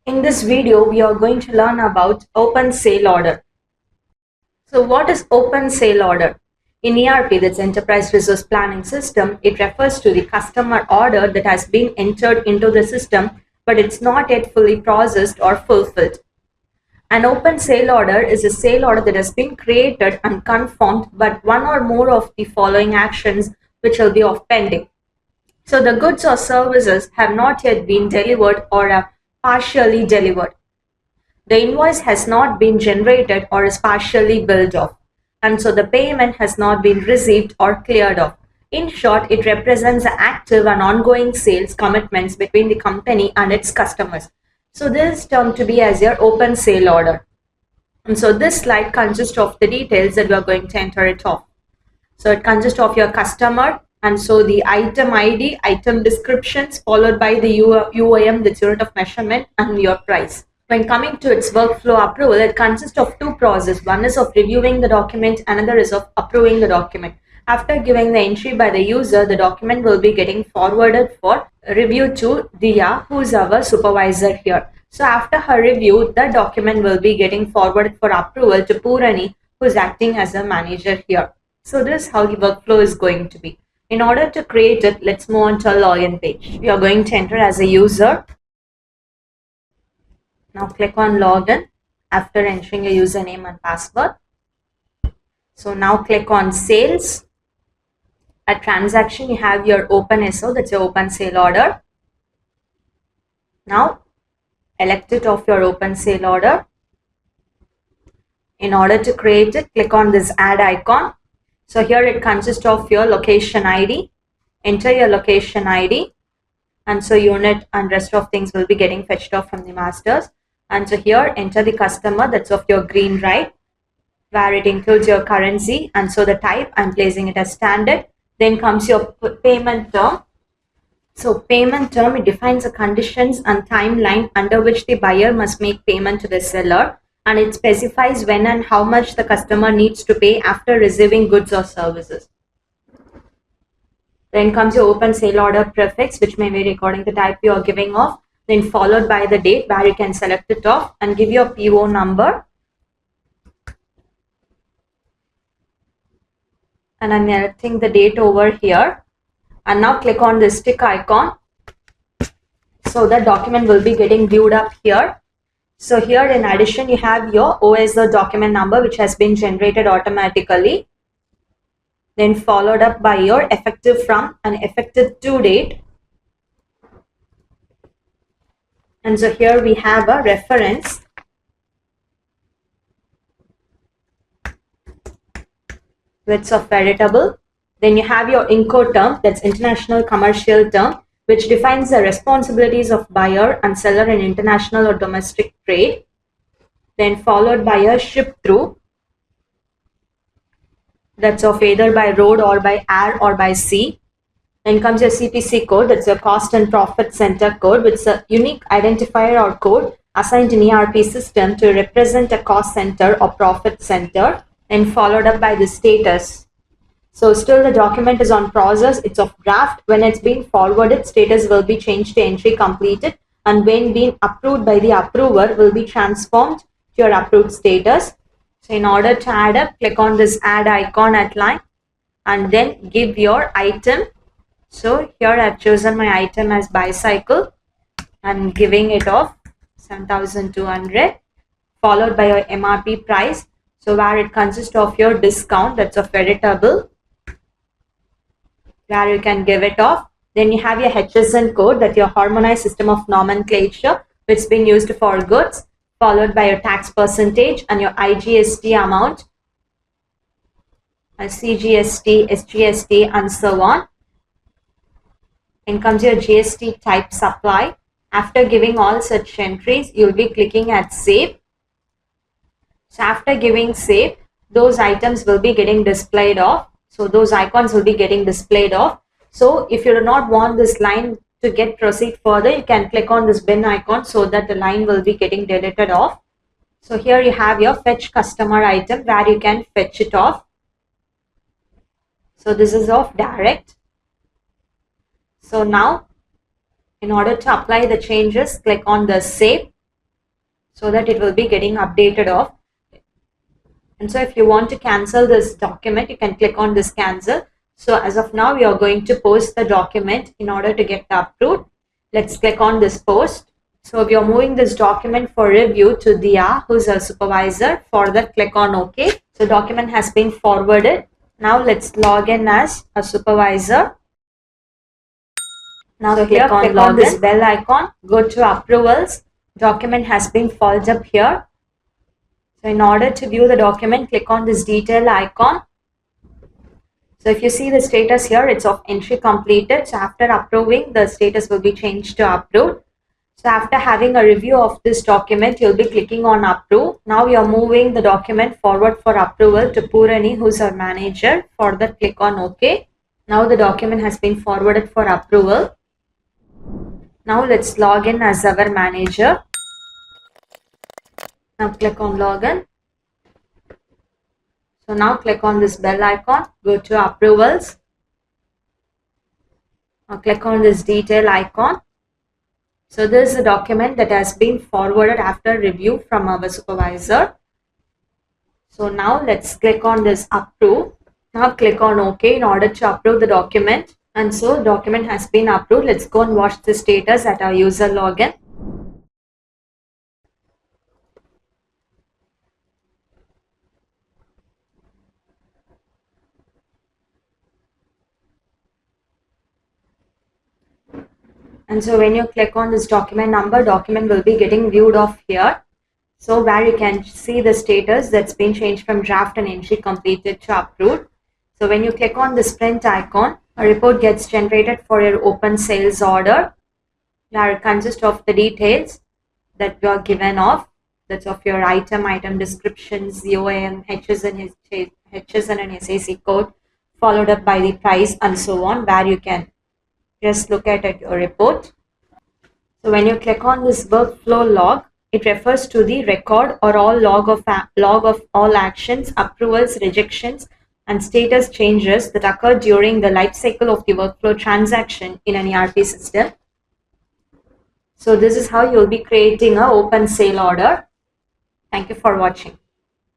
In this video, we are going to learn about open sale order. So what is open sale order? In ERP, that's Enterprise Resource Planning System, it refers to the customer order that has been entered into the system, but it's not yet fully processed or fulfilled. An open sale order is a sale order that has been created and confirmed, but one or more of the following actions which will be of pending. So the goods or services have not yet been delivered or are partially delivered. The invoice has not been generated or is partially billed off, and so the payment has not been received or cleared off. In short, it represents the active and ongoing sales commitments between the company and its customers. So this is termed to be as your open sale order. And so this slide consists of the details that we are going to enter it off. So it consists of your customer, and so the item ID, item descriptions, followed by the UIM, the unit of measurement, and your price. When coming to its workflow approval, it consists of two processes. One is of reviewing the document, another is of approving the document. After giving the entry by the user, the document will be getting forwarded for review to Dia, who is our supervisor here. So after her review, the document will be getting forwarded for approval to Purani, who is acting as a manager here. So this is how the workflow is going to be. In order to create it, let's move on to a login page. We are going to enter as a user. Now click on login after entering your username and password. So now click on sales. At transaction, you have your open SO, that's your open sale order. Now elect it of your open sale order. In order to create it, click on this add icon. So here it consists of your location ID. Enter your location ID, and so unit and rest of things will be getting fetched off from the masters. And so here enter the customer, that's of your green right, where it includes your currency, and so the type I'm placing it as standard. Then comes your payment term. So payment term, it defines the conditions and timeline under which the buyer must make payment to the seller, and it specifies when and how much the customer needs to pay after receiving goods or services. Then comes your open sale order prefix, which may vary according to the type you are giving off. Then followed by the date, where you can select it off and give your PO number. And I'm selecting the date over here. And now click on this tick icon. So the document will be getting viewed up here. So here in addition, you have your OSO document number, which has been generated automatically. Then followed up by your effective from and effective to date. And so here we have a reference. Widths of veritable. Then you have your INCO term, that's international commercial term, which defines the responsibilities of buyer and seller in international or domestic trade. Then followed by a ship through, that's of either by road or by air or by sea. Then comes your CPC code, that's your cost and profit center code, which is a unique identifier or code assigned in ERP system to represent a cost center or profit center, and followed up by the status. So still the document is on process, it's of draft. When it's been forwarded, status will be changed to entry completed, and when being approved by the approver will be transformed to your approved status. So in order to add up, click on this add icon at line and then give your item. So here I've chosen my item as bicycle and giving it off 7,200, followed by your MRP price. So where it consists of your discount, that's of veritable, where you can give it off. Then you have your HSN code, that your harmonized system of nomenclature, which is being used for goods, followed by your tax percentage and your IGST amount, CGST, SGST, and so on. Then comes your GST type supply. After giving all such entries, you'll be clicking at save. So after giving save, those items will be getting displayed off. So those icons will be getting displayed off. So if you do not want this line to get proceed further, you can click on this bin icon so that the line will be getting deleted off. So here you have your fetch customer item, where you can fetch it off. So this is of direct. So now in order to apply the changes, click on the save. so that it will be getting updated off. And so if you want to cancel this document, you can click on this cancel. So as of now, we are going to post the document in order to get approved. Let's click on this post. So we are moving this document for review to Dia, who's a supervisor. For that, click on OK. So document has been forwarded. Now let's log in as a supervisor. Now so click on this bell icon, go to approvals. Document has been folded up here. So in order to view the document, click on this detail icon. So if you see the status here, it's of entry completed. So after approving, the status will be changed to approved. So after having a review of this document, you'll be clicking on approve. Now we are moving the document forward for approval to Purani, who's our manager. For that, click on OK. Now the document has been forwarded for approval. Now let's log in as our manager. Now click on login. So now click on this bell icon, go to approvals. Now click on this detail icon. So this is a document that has been forwarded after review from our supervisor. So now let's click on this approve. Now click on OK in order to approve the document. And so document has been approved. Let's go and watch the status at our user login. And so when you click on this document number, document will be getting viewed off here. So where you can see the status that's been changed from draft and entry completed to approved. So when you click on this print icon, a report gets generated for your open sales order. Where it consists of the details that you are given of. That's of your item descriptions, ZOM, HSN and SAC code, followed up by the price and so on, where you can just look at your report. So when you click on this workflow log, it refers to the record or all log of all actions, approvals, rejections, and status changes that occur during the life cycle of the workflow transaction in an ERP system. So this is how you'll be creating an open sale order. Thank you for watching.